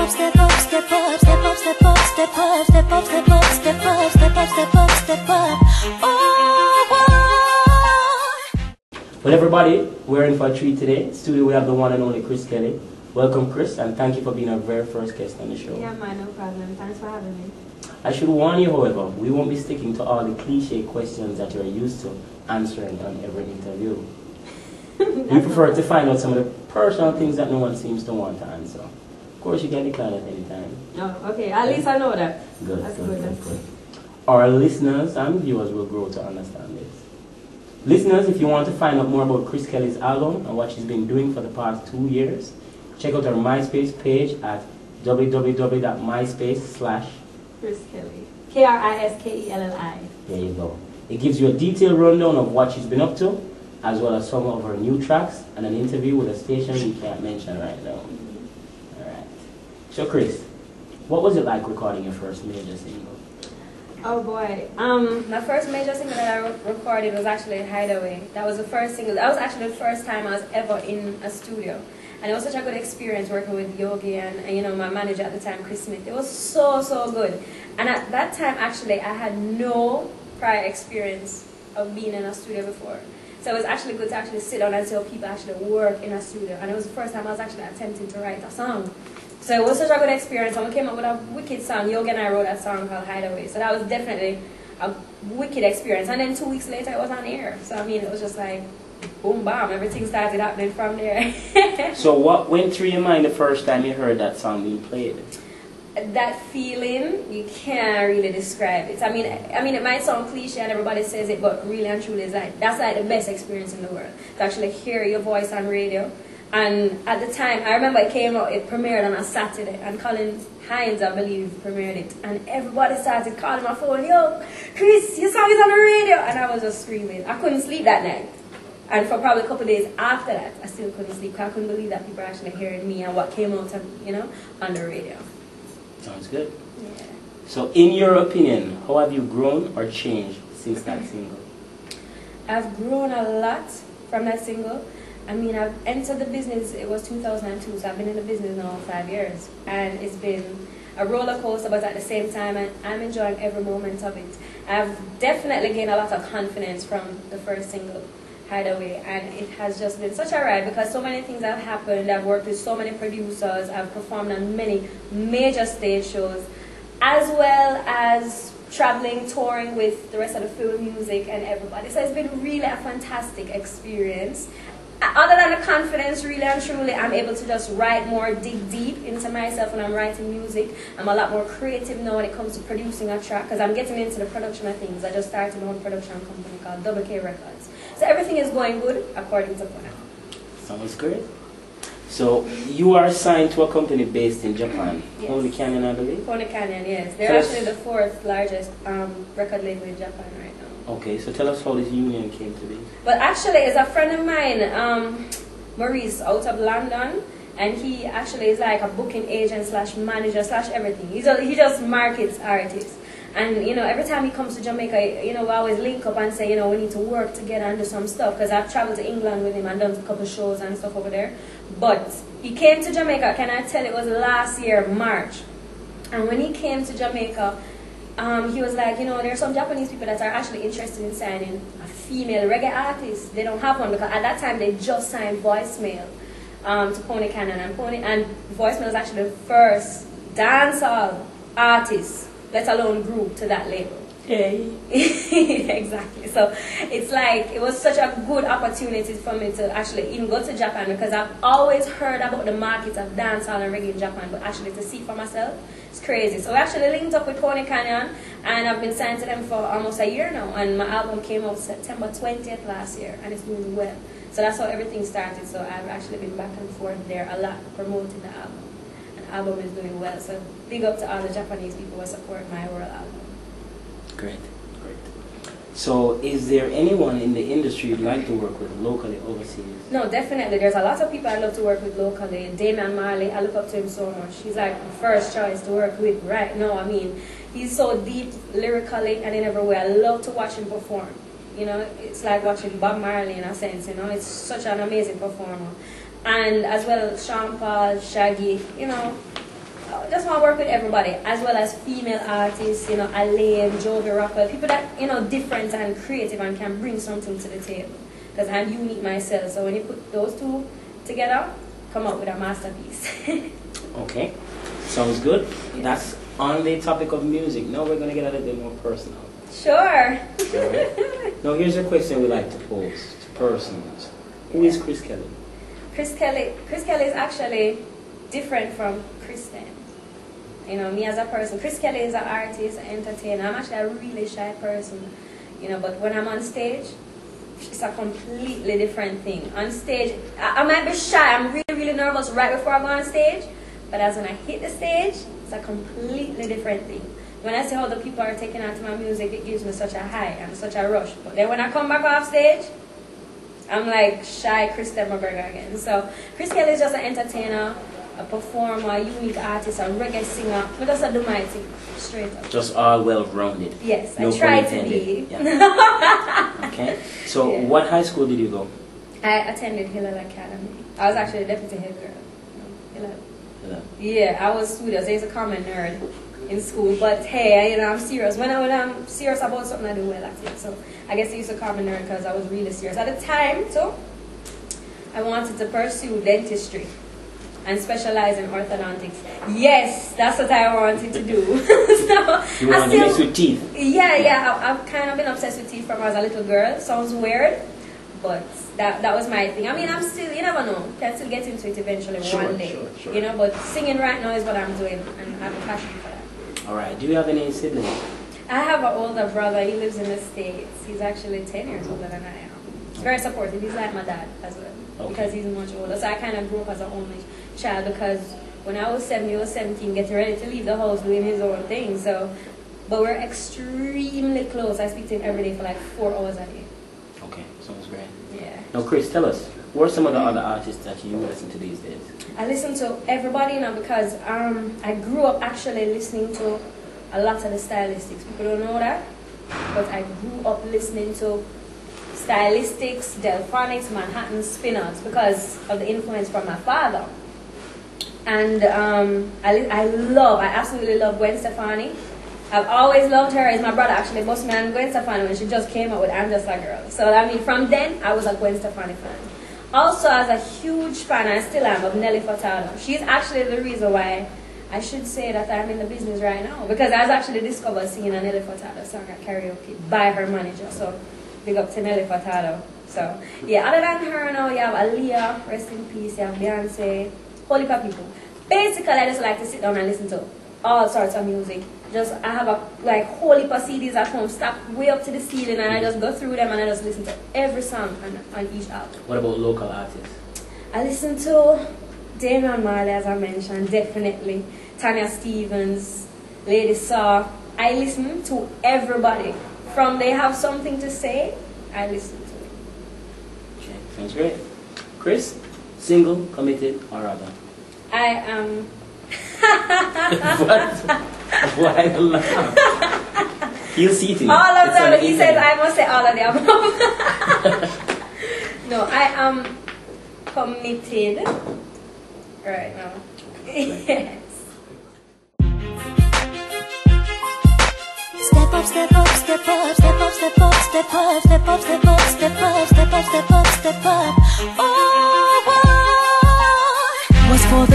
step up, step up, step up, step up, step up, step up, step up, step up, step up, step up, step up. Oh, well, everybody, we're in for a treat today. In studio, we have the one and only Kris Kelli. Welcome, Kris, and thank you for being our very first guest on the show. Yeah, man, no problem. Thanks for having me. I should warn you, however, we won't be sticking to all the cliche questions that you're used to answering on every interview. We prefer to find out some of the personal things that no one seems to want to answer. Of course, you can decline at any time. Oh, okay. At least I know that. Good, That's good. Our listeners and viewers will grow to understand this. Listeners, if you want to find out more about Kris Kelli's album and what she's been doing for the past 2 years, check out our MySpace page at www.myspace.com/Kris Kelli. Kriskelli. There you go. It gives you a detailed rundown of what she's been up to, as well as some of her new tracks and an interview with a station we can't mention right now. Alright. So Kris, what was it like recording your first major single? Oh boy. My first major single that I recorded was actually Hideaway. That was the first single. That was actually the first time I was ever in a studio. And it was such a good experience working with Yogi and you know, my manager at the time, Chris Smith. It was so good. And at that time, actually, I had no prior experience of being in a studio before. So it was actually good to actually sit down and see how people actually work in a studio. And it was the first time I was actually attempting to write a song. So it was such a good experience. And we came up with a wicked song. Yogi and I wrote that song called Hideaway. So that was definitely a wicked experience. And then 2 weeks later, it was on air. So I mean, it was just like, boom, bam, everything started happening from there. So what went through your mind the first time you heard that song being played? That feeling, you can't really describe it. I mean, it might sound cliche and everybody says it, but really and truly, it's like, that's like the best experience in the world. To actually hear your voice on radio. And at the time, I remember it came out, it premiered on a Saturday, and Colin Hines, I believe, premiered it. And everybody started calling my phone, yo, Kris, your song is on the radio. And I was just screaming. I couldn't sleep that night. And for probably a couple of days after that, I still couldn't sleep. I couldn't believe that people were actually hearing me and what came out, you know, on the radio. Sounds good. Yeah. So in your opinion, how have you grown or changed since that single? I've grown a lot from that single. I mean, I've entered the business, it was 2002, so I've been in the business now 5 years. And it's been a roller coaster, but at the same time, I'm enjoying every moment of it. I've definitely gained a lot of confidence from the first single, Hideaway, and it has just been such a ride because so many things have happened. I've worked with so many producers, I've performed on many major stage shows, as well as traveling, touring with the rest of the film music and everybody. So it's been really a fantastic experience. Other than the confidence, really and truly, I'm able to just write more, dig deep into myself when I'm writing music. I'm a lot more creative now when it comes to producing a track because I'm getting into the production of things. I just started my own production company called WK Records. So everything is going good according to plan. Sounds great. So you are signed to a company based in Japan, Yes. Pony Canyon, I believe? Pony Canyon, yes. They're actually the 4th largest record label in Japan right now. Okay, so tell us how this union came to be. Well, actually, it's a friend of mine, Maurice, out of London, and he actually is like a booking agent slash manager slash everything. He just markets artists. And, you know, every time he comes to Jamaica, you know, we always link up and say, you know, we need to work together and do some stuff. Because I've traveled to England with him and done a couple shows and stuff over there. But he came to Jamaica, can I tell it was last year, March. And when he came to Jamaica, he was like, you know, there are some Japanese people that are actually interested in signing a female reggae artist. They don't have one because at that time they just signed Voicemail to Pony Canyon. And Voicemail is actually the first dancehall artist, let alone group, to that label. Hey. Exactly. So it's like, it was such a good opportunity for me to actually even go to Japan because I've always heard about the market of dancehall and reggae in Japan, but actually to see for myself, it's crazy. So we actually linked up with Pony Canyon and I've been signed to them for almost a year now, and my album came out September 20th last year and it's doing well. So that's how everything started. So I've actually been back and forth there a lot promoting the album. And the album is doing well. So big up to all the Japanese people who support my world album. Great, great. So is there anyone in the industry you'd like to work with locally, overseas? No, definitely. There's a lot of people I love to work with locally. Damian Marley, I look up to him so much. He's like the first choice to work with right now. I mean, he's so deep lyrically and in every way. I love to watch him perform. You know, it's like watching Bob Marley in a sense, you know. It's such an amazing performer. And as well, Sean Paul, Shaggy, you know, I just want to work with everybody, as well as female artists, you know, Alaine, Jovi Rocker, people that, you know, different and creative and can bring something to the table. Because I'm unique myself, so when you put those two together, come up with a masterpiece. Okay, sounds good. Yes. That's on the topic of music. Now we're going to get a little bit more personal. Sure. Alright. Now here's a question we like to pose to persons. Who is Kris Kelli? Kris Kelli is actually different from Kristen. You know, me as a person. Kris Kelli is an artist, an entertainer. I'm actually a really shy person. You know, but when I'm on stage, it's a completely different thing. On stage, I might be shy. I'm really, really nervous right before I go on stage. But as when I hit the stage, it's a completely different thing. When I see how the people are taking out to my music, it gives me such a high and such a rush. But then when I come back off stage, I'm like shy Kristen McGregor again. So Kris Kelli is just an entertainer, a performer, a unique artist, a reggae singer. I just do my thing, straight up. Just all well-rounded. Yes, No I try pun to be. Yeah. Okay. So Yeah. what high school did you go? I attended Hillel Academy. I was actually a deputy head girl. Hillel. Yeah. Yeah, I was studious. I used to call me a nerd in school, but hey, you know, I'm serious. When I'm serious about something, I do well at it. So I guess they used to call me nerd because I was really serious. At the time, too, I wanted to pursue dentistry and specialize in orthodontics. Yes, that's what I wanted to do. So You want to mess with teeth? Yeah. I've kind of been obsessed with teeth from when I was a little girl. Sounds weird, but that was my thing. I mean, I'm still, you never know. Can still get into it eventually one day. Sure. You know, but singing right now is what I'm doing, and I have a passion for that. All right. Do you have any siblings? I have an older brother. He lives in the States. He's actually 10 years older than I am. He's very supportive. He's like my dad as well. Okay. Because he's much older. So I kind of grew up as an only child because when I was 7, he was 17, getting ready to leave the house doing his own thing. So, but we're extremely close. I speak to him every day for like 4 hours a day. Okay, sounds great. Yeah. Now, Kris, tell us, who are some of the other artists that you listen to these days? I listen to everybody now because I grew up actually listening to a lot of the stylistics. People don't know that, but I grew up listening to stylistics, Delphonics, Manhattan Spinners because of the influence from my father. And I absolutely love Gwen Stefani. I've always loved her. As my brother actually bossed me on Gwen Stefani when she just came out with I'm Just a Girl. So I mean, from then I was a Gwen Stefani fan. Also, as a huge fan, I still am, of Nelly Furtado. She's actually the reason why I should say that I'm in the business right now, because I was actually discovered singing a Nelly Furtado song at karaoke by her manager. So big up to Nelly Furtado. So yeah, other than her now, you have Aaliyah, rest in peace. You have Beyonce, whole heap of people. Basically, I just like to sit down and listen to all sorts of music. I have a whole heap of CDs at home, stacked way up to the ceiling, and I just go through them and I just listen to every song on each album. What about local artists? I listen to Damian Marley, as I mentioned, definitely. Tanya Stevens, Lady Saw. I listen to everybody. From they have something to say, I listen to it. Okay, sounds great. Kris, single, committed, or other? I am... What? Why the laugh? He'll see it. All of them. He says I must say all of the above. No, I am committed right now. Yes. Step up, step up, step up, step up, step up, step up, step up, step up, step up, step up, step up, step up. Oh, was for the